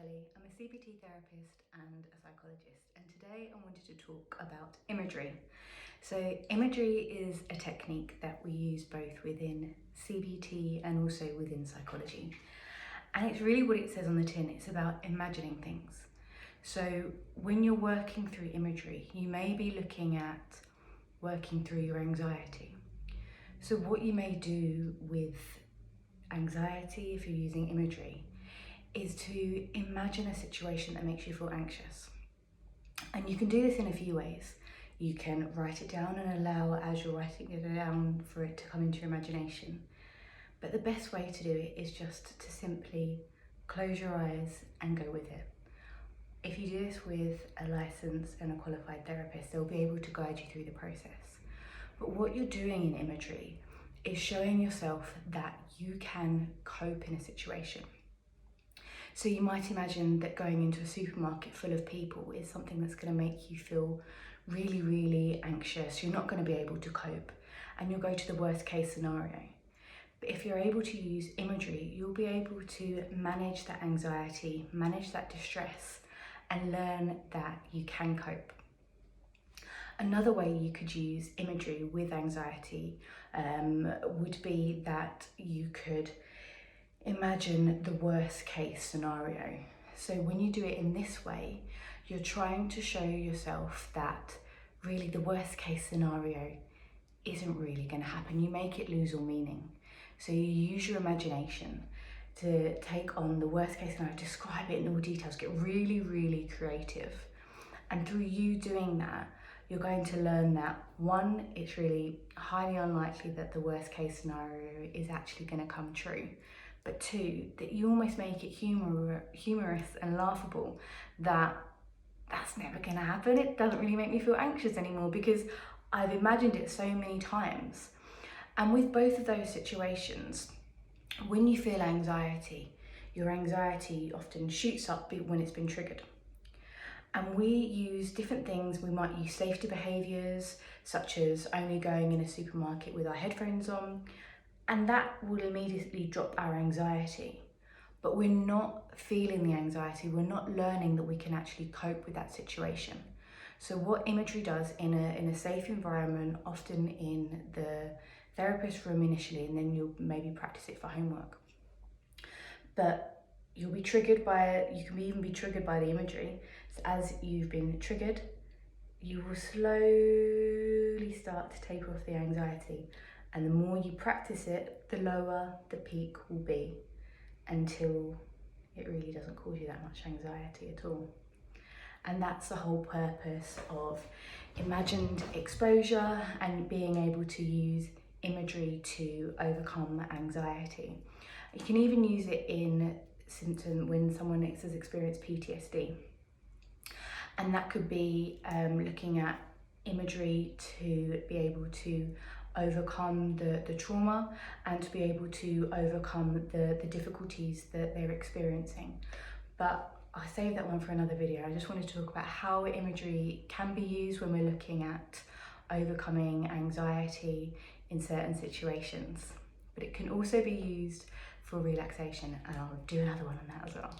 Kelly. I'm a CBT therapist and a psychologist, and today I wanted to talk about imagery. So imagery is a technique that we use both within CBT and also within psychology. And it's really what it says on the tin, it's about imagining things. So when you're working through imagery, you may be looking at working through your anxiety. So what you may do with anxiety, if you're using imagery, is to imagine a situation that makes you feel anxious. And you can do this in a few ways. You can write it down and allow, as you're writing it down, for it to come into your imagination. But the best way to do it is just to simply close your eyes and go with it. If you do this with a licensed and a qualified therapist, they'll be able to guide you through the process. But what you're doing in imagery is showing yourself that you can cope in a situation. So you might imagine that going into a supermarket full of people is something that's going to make you feel really, really anxious. You're not going to be able to cope, and you'll go to the worst case scenario. But if you're able to use imagery, you'll be able to manage that anxiety, manage that distress, and learn that you can cope. Another way you could use imagery with anxiety would be that you could imagine the worst case scenario. So when you do it in this way, you're trying to show yourself that really the worst case scenario isn't really going to happen. You make it lose all meaning. So you use your imagination to take on the worst case scenario, describe it in all details, get really, really creative. And through you doing that, you're going to learn that, one, it's really highly unlikely that the worst case scenario is actually going to come true. But two, that you almost make it humorous and laughable, that that's never going to happen. It doesn't really make me feel anxious anymore because I've imagined it so many times. And with both of those situations, when you feel anxiety, your anxiety often shoots up when it's been triggered. And we use different things. We might use safety behaviours, such as only going in a supermarket with our headphones on, and that will immediately drop our anxiety. But we're not feeling the anxiety, we're not learning that we can actually cope with that situation. So what imagery does in a safe environment, often in the therapist room initially, and then you'll maybe practice it for homework. But you'll be triggered by it, you can even be triggered by the imagery. So as you've been triggered, you will slowly start to taper off the anxiety. And the more you practice it, the lower the peak will be, until it really doesn't cause you that much anxiety at all. And that's the whole purpose of imagined exposure and being able to use imagery to overcome anxiety. You can even use it in symptom when someone has experienced PTSD. And that could be looking at imagery to be able to overcome the trauma and to be able to overcome the difficulties that they're experiencing. But I'll save that one for another video. I just wanted to talk about how imagery can be used when we're looking at overcoming anxiety in certain situations. But it can also be used for relaxation, and I'll do another one on that as well.